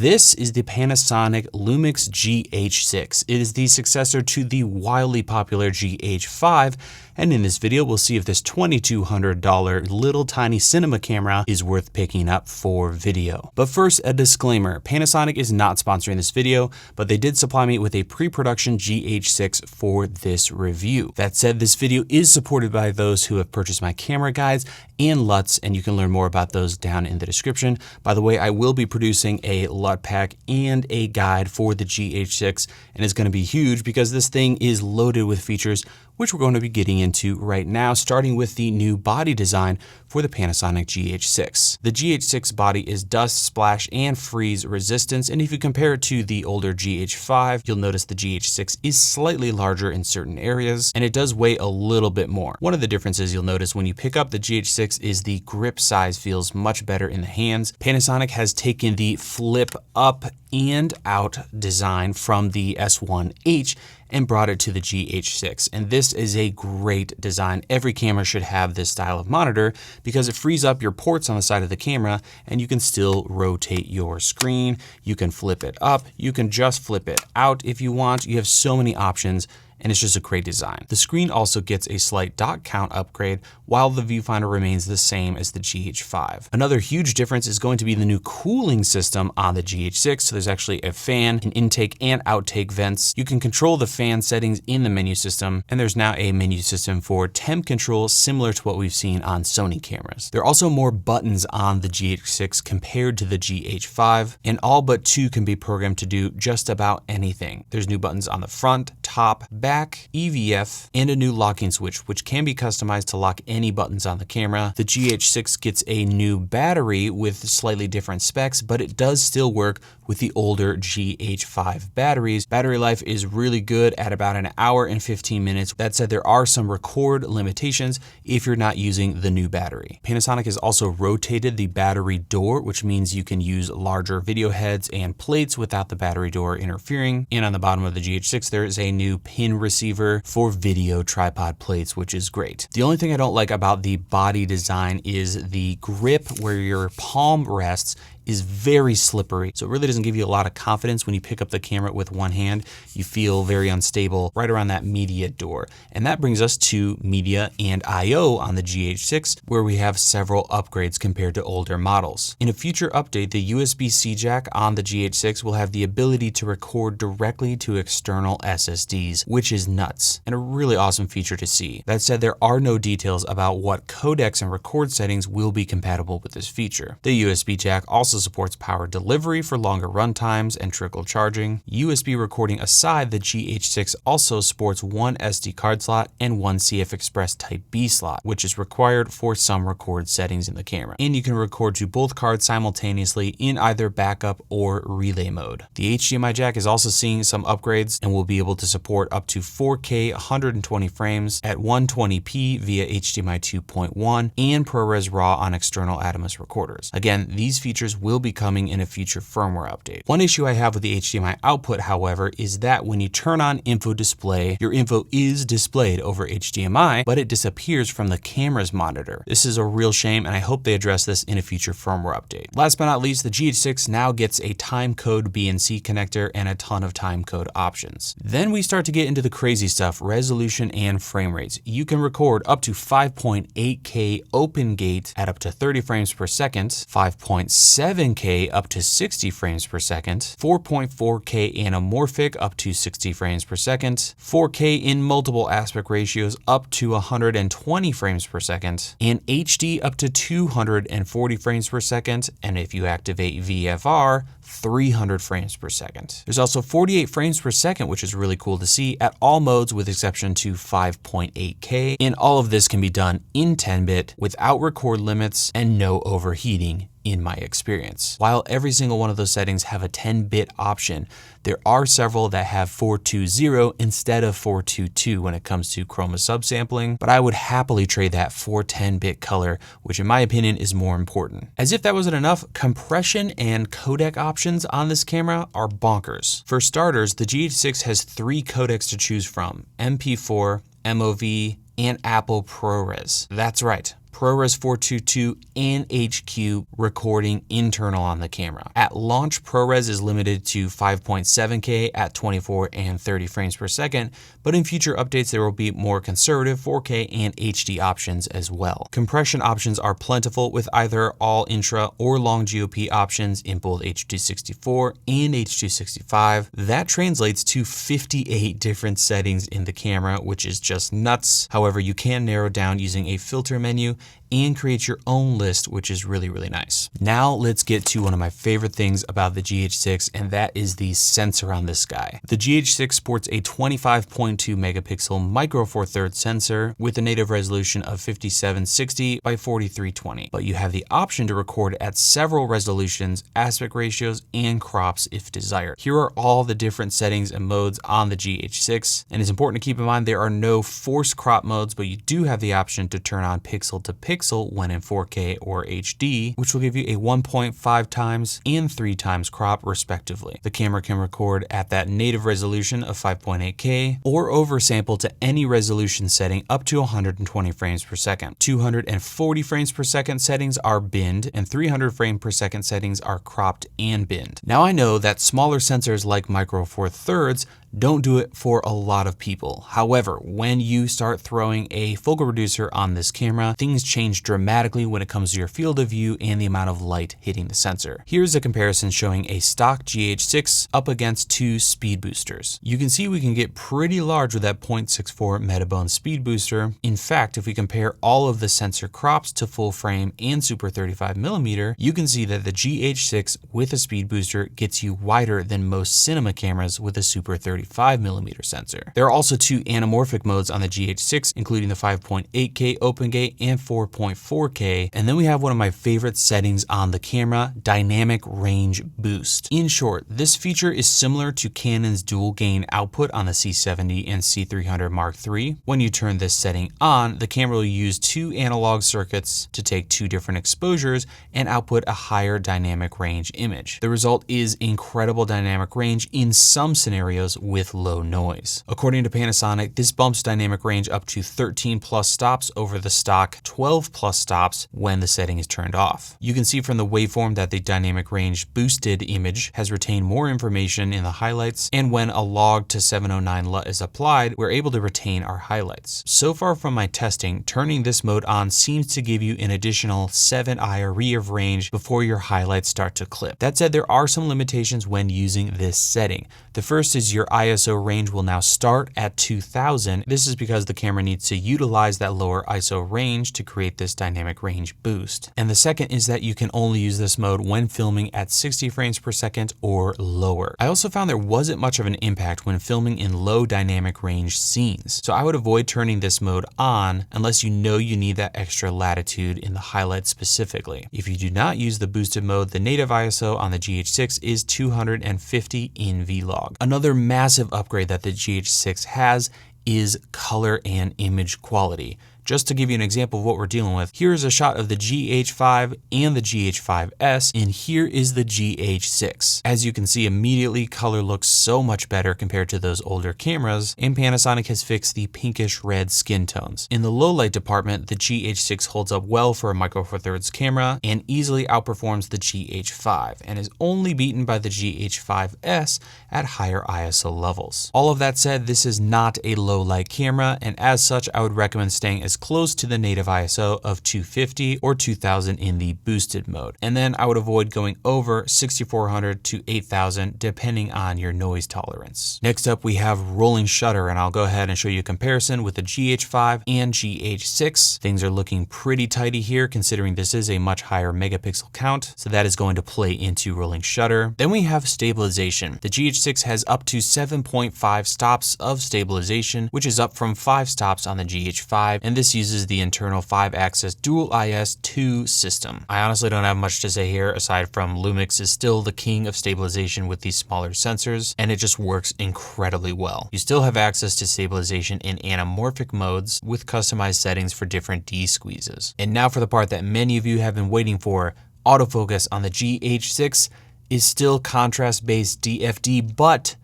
This is the Panasonic Lumix GH6. It is the successor to the wildly popular GH5, and in this video, we'll see if this $2,200 little tiny cinema camera is worth picking up for video. But first, a disclaimer. Panasonic is not sponsoring this video, but they did supply me with a pre-production GH6 for this review. That said, this video is supported by those who have purchased my camera guides and LUTs, and you can learn more about those down in the description. By the way, I will be producing a LUT pack and a guide for the GH6, and it's going to be huge because this thing is loaded with features which we're going to be getting into right now, starting with the new body design for the Panasonic GH6. The GH6 body is dust, splash, and freeze resistance, and if you compare it to the older GH5, you'll notice the GH6 is slightly larger in certain areas, and it does weigh a little bit more. One of the differences you'll notice when you pick up the GH6 is the grip size feels much better in the hands. Panasonic has taken the flip up and out design from the S1H and brought it to the GH6. And this is a great design. Every camera should have this style of monitor because it frees up your ports on the side of the camera and you can still rotate your screen. You can flip it up. You can just flip it out if you want. You have so many options, and it's just a great design. The screen also gets a slight dot count upgrade while the viewfinder remains the same as the GH5. Another huge difference is going to be the new cooling system on the GH6. So there's actually a fan, an intake and outtake vents. You can control the fan settings in the menu system, and there's now a menu system for temp control similar to what we've seen on Sony cameras. There are also more buttons on the GH6 compared to the GH5, and all but two can be programmed to do just about anything. There's new buttons on the front, top, back, EVF, and a new locking switch, which can be customized to lock any buttons on the camera. The GH6 gets a new battery with slightly different specs, but it does still work with the older GH5 batteries. Battery life is really good at about an hour and 15 minutes. That said, there are some record limitations if you're not using the new battery. Panasonic has also rotated the battery door, which means you can use larger video heads and plates without the battery door interfering. And on the bottom of the GH6, there is a new pin receiver for video tripod plates, which is great. The only thing I don't like about the body design is the grip where your palm rests is very slippery. So it really doesn't give you a lot of confidence when you pick up the camera with one hand. You feel very unstable right around that media door. And that brings us to media and IO on the GH6, where we have several upgrades compared to older models. In a future update, the USB-C jack on the GH6 will have the ability to record directly to external SSDs, which is nuts and a really awesome feature to see. That said, there are no details about what codecs and record settings will be compatible with this feature. The USB jack also supports power delivery for longer run times and trickle charging. USB recording aside, the GH6 also sports one SD card slot and one CF Express Type B slot, which is required for some record settings in the camera. And you can record to both cards simultaneously in either backup or relay mode. The HDMI jack is also seeing some upgrades and will be able to support up to 4K 120 frames at 120p via HDMI 2.1 and ProRes RAW on external Atomos recorders. Again, these features will be coming in a future firmware update. One issue I have with the HDMI output, however, is that when you turn on info display, your info is displayed over HDMI, but it disappears from the camera's monitor. This is a real shame, and I hope they address this in a future firmware update. Last but not least, the GH6 now gets a timecode BNC connector and a ton of timecode options. Then we start to get into the crazy stuff, resolution and frame rates. You can record up to 5.8K open gate at up to 30 frames per second, 5.7K up to 60 frames per second, 4.4K anamorphic up to 60 frames per second, 4K in multiple aspect ratios up to 120 frames per second, and HD up to 240 frames per second, and if you activate VFR, 300 frames per second. There's also 48 frames per second, which is really cool to see at all modes with exception to 5.8K, and all of this can be done in 10-bit without record limits and no overheating in my experience. While every single one of those settings have a 10-bit option, there are several that have 420 instead of 422 when it comes to chroma subsampling, but I would happily trade that for 10-bit color, which in my opinion is more important. As if that wasn't enough, compression and codec options on this camera are bonkers. For starters, the GH6 has 3 codecs to choose from: MP4, MOV, and Apple ProRes. That's right, ProRes 422, and HQ recording internal on the camera. At launch, ProRes is limited to 5.7K at 24 and 30 frames per second, but in future updates there will be more conservative 4K and HD options as well. Compression options are plentiful with either all intra or long GOP options in both H.264 and H.265. That translates to 58 different settings in the camera, which is just nuts. However, you can narrow down using a filter menu and create your own list, which is really, really nice. Now let's get to one of my favorite things about the GH6, and that is the sensor on this guy. The GH6 sports a 25.2 megapixel micro four thirds sensor with a native resolution of 5760 by 4320, but you have the option to record at several resolutions, aspect ratios, and crops if desired. Here are all the different settings and modes on the GH6, and it's important to keep in mind there are no forced crop modes, but you do have the option to turn on pixel to pixel when in 4K or HD, which will give you a 1.5 times and 3 times crop respectively. The camera can record at that native resolution of 5.8K or oversample to any resolution setting up to 120 frames per second. 240 frames per second settings are binned and 300 frame per second settings are cropped and binned. Now I know that smaller sensors like micro four thirds don't do it for a lot of people. However, when you start throwing a focal reducer on this camera, things change dramatically when it comes to your field of view and the amount of light hitting the sensor. Here's a comparison showing a stock GH6 up against two speed boosters. You can see we can get pretty large with that 0.64 metabone speed booster. In fact, if we compare all of the sensor crops to full frame and super 35mm, you can see that the GH6 with a speed booster gets you wider than most cinema cameras with a super 35mm sensor. There are also two anamorphic modes on the GH6, including the 5.8K open gate and 4.4K. And then we have one of my favorite settings on the camera, dynamic range boost. In short, this feature is similar to Canon's dual gain output on the C70 and C300 Mark III. When you turn this setting on, the camera will use two analog circuits to take two different exposures and output a higher dynamic range image. The result is incredible dynamic range in some scenarios with low noise. According to Panasonic, this bumps dynamic range up to 13 plus stops over the stock 12 plus stops when the setting is turned off. You can see from the waveform that the dynamic range boosted image has retained more information in the highlights, and when a log to 709 LUT is applied, we're able to retain our highlights. So far from my testing, turning this mode on seems to give you an additional 7 IRE of range before your highlights start to clip. That said, there are some limitations when using this setting. The first is your ISO range will now start at 2000. This is because the camera needs to utilize that lower ISO range to create this dynamic range boost. And the second is that you can only use this mode when filming at 60 frames per second or lower. I also found there wasn't much of an impact when filming in low dynamic range scenes. So I would avoid turning this mode on unless you know you need that extra latitude in the highlights specifically. If you do not use the boosted mode, the native ISO on the GH6 is 250 in vlog. Another massive upgrade that the GH6 has is color and image quality. Just to give you an example of what we're dealing with, here is a shot of the GH5 and the GH5s, and here is the GH6. As you can see, immediately color looks so much better compared to those older cameras, and Panasonic has fixed the pinkish red skin tones. In the low light department, the GH6 holds up well for a micro four thirds camera and easily outperforms the GH5 and is only beaten by the GH5s at higher ISO levels. All of that said, this is not a low light camera, and as such, I would recommend staying as close to the native ISO of 250 or 2000 in the boosted mode. And then I would avoid going over 6400 to 8000 depending on your noise tolerance. Next up, we have rolling shutter, and I'll go ahead and show you a comparison with the GH5 and GH6. Things are looking pretty tidy here considering this is a much higher megapixel count, so that is going to play into rolling shutter. Then we have stabilization. The GH6 has up to 7.5 stops of stabilization, which is up from 5 stops on the GH5, and this uses the internal 5-axis dual IS2 system. I honestly don't have much to say here aside from Lumix is still the king of stabilization with these smaller sensors, and it just works incredibly well. You still have access to stabilization in anamorphic modes with customized settings for different D-squeezes. And now for the part that many of you have been waiting for, autofocus on the GH6 is still contrast-based DFD, but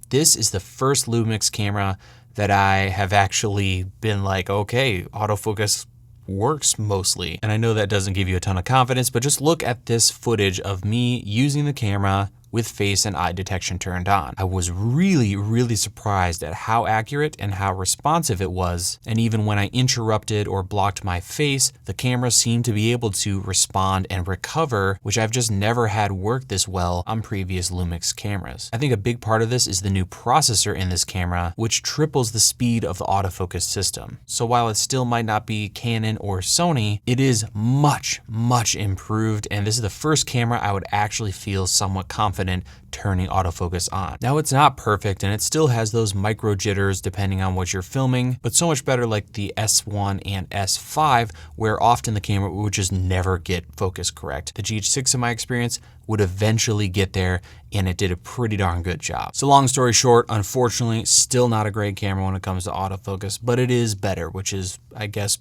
this is the first Lumix camera that I have actually been like, okay, autofocus works mostly. And I know that doesn't give you a ton of confidence, but just look at this footage of me using the camera with face and eye detection turned on. I was really surprised at how accurate and how responsive it was. And even when I interrupted or blocked my face, the camera seemed to be able to respond and recover, which I've just never had work this well on previous Lumix cameras. I think a big part of this is the new processor in this camera, which triples the speed of the autofocus system. So while it still might not be Canon or Sony, it is much improved, and this is the first camera I would actually feel somewhat confident turning autofocus on. Now, it's not perfect and it still has those micro jitters depending on what you're filming, but so much better like the S1 and S5, where often the camera would just never get focus correct. The GH6, in my experience, would eventually get there, and it did a pretty darn good job. So long story short, unfortunately, still not a great camera when it comes to autofocus, but it is better, which is, I guess,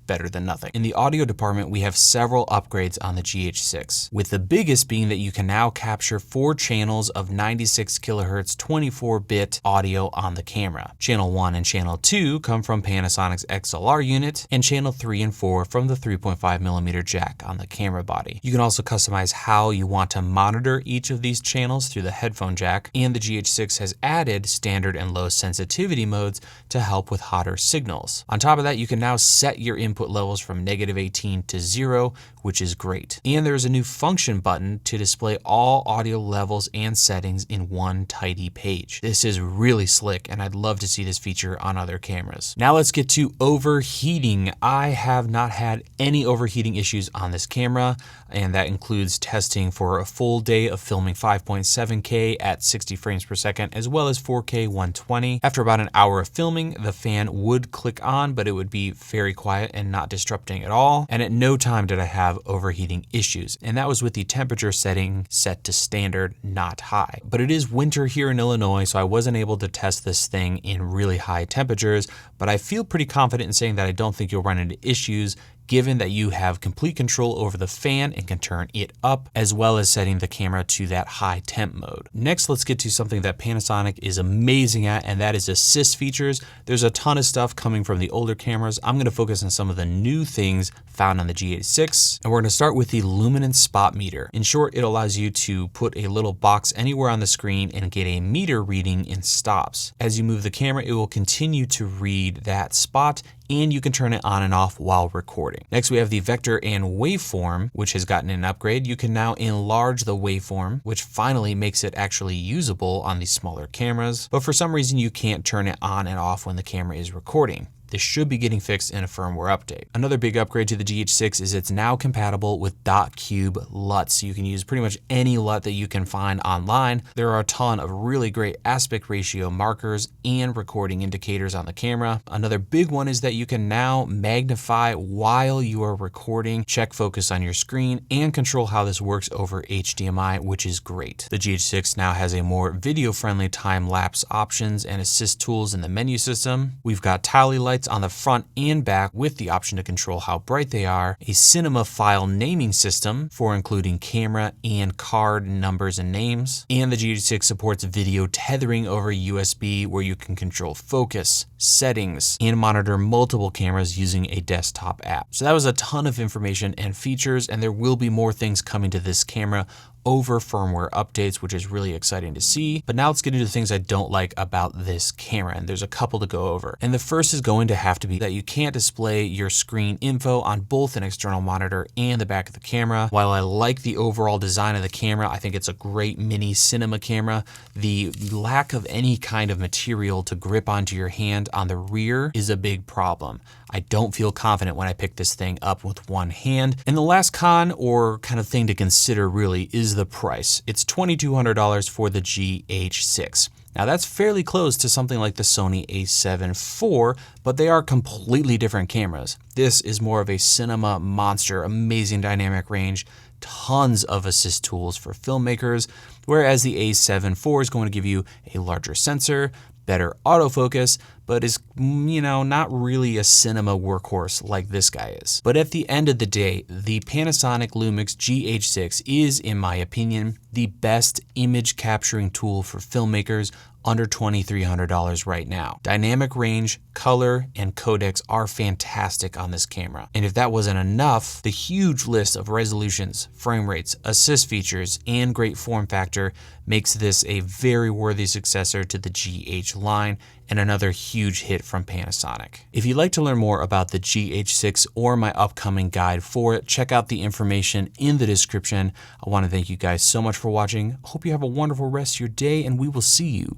better than nothing. In the audio department, we have several upgrades on the GH6, with the biggest being that you can now capture 4 channels of 96 kilohertz 24-bit audio on the camera. Channel 1 and Channel 2 come from Panasonic's XLR unit, and Channel 3 and 4 from the 3.5mm jack on the camera body. You can also customize how you want to monitor each of these channels through the headphone jack, and the GH6 has added standard and low sensitivity modes to help with hotter signals. On top of that, you can now set your input levels from -18 to 0, which is great. And there's a new function button to display all audio levels and settings in one tidy page. This is really slick, and I'd love to see this feature on other cameras. Now let's get to overheating. I have not had any overheating issues on this camera, and that includes testing for a full day of filming 5.7K at 60 frames per second, as well as 4K 120. After about an hour of filming, the fan would click on, but it would be very quiet and not disrupting at all. And at no time did I have overheating issues. And that was with the temperature setting set to standard, not high. But it is winter here in Illinois, so I wasn't able to test this thing in really high temperatures, but I feel pretty confident in saying that I don't think you'll run into issues, given that you have complete control over the fan and can turn it up, as well as setting the camera to that high temp mode. Next, let's get to something that Panasonic is amazing at, and that is assist features. There's a ton of stuff coming from the older cameras. I'm gonna focus on some of the new things found on the GH6, and we're gonna start with the luminance spot meter. In short, it allows you to put a little box anywhere on the screen and get a meter reading in stops. As you move the camera, it will continue to read that spot, and you can turn it on and off while recording. Next, we have the vector and waveform, which has gotten an upgrade. You can now enlarge the waveform, which finally makes it actually usable on these smaller cameras. But for some reason, you can't turn it on and off when the camera is recording. This should be getting fixed in a firmware update. Another big upgrade to the GH6 is it's now compatible with dot cube LUTs. You can use pretty much any LUT that you can find online. There are a ton of really great aspect ratio markers and recording indicators on the camera. Another big one is that you can now magnify while you are recording, check focus on your screen, and control how this works over HDMI, which is great. The GH6 now has a more video-friendly time-lapse options and assist tools in the menu system. We've got tally lights on the front and back with the option to control how bright they are, a cinema file naming system for including camera and card numbers and names, and the GH6 supports video tethering over USB, where you can control focus, settings, and monitor multiple cameras using a desktop app. So that was a ton of information and features, and there will be more things coming to this camera over firmware updates, which is really exciting to see. But now let's get into the things I don't like about this camera, and there's a couple to go over. And the first is going to have to be that you can't display your screen info on both an external monitor and the back of the camera. While I like the overall design of the camera, I think it's a great mini cinema camera, the lack of any kind of material to grip onto your hand on the rear is a big problem. I don't feel confident when I pick this thing up with one hand. And the last con, or kind of thing to consider really, is the price. It's $2,200 for the GH6. Now that's fairly close to something like the Sony a7 IV, but they are completely different cameras. This is more of a cinema monster, amazing dynamic range, tons of assist tools for filmmakers, whereas the a7 IV is going to give you a larger sensor, better autofocus, but is, not really a cinema workhorse like this guy is. But at the end of the day, the Panasonic Lumix GH6 is, in my opinion, the best image capturing tool for filmmakers under $2,300 right now. Dynamic range, color, and codecs are fantastic on this camera. And if that wasn't enough, the huge list of resolutions, frame rates, assist features, and great form factor makes this a very worthy successor to the GH line and another huge hit from Panasonic. If you'd like to learn more about the GH6 or my upcoming guide for it, check out the information in the description. I want to thank you guys so much for watching. Hope you have a wonderful rest of your day, and we will see you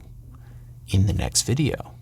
in the next video.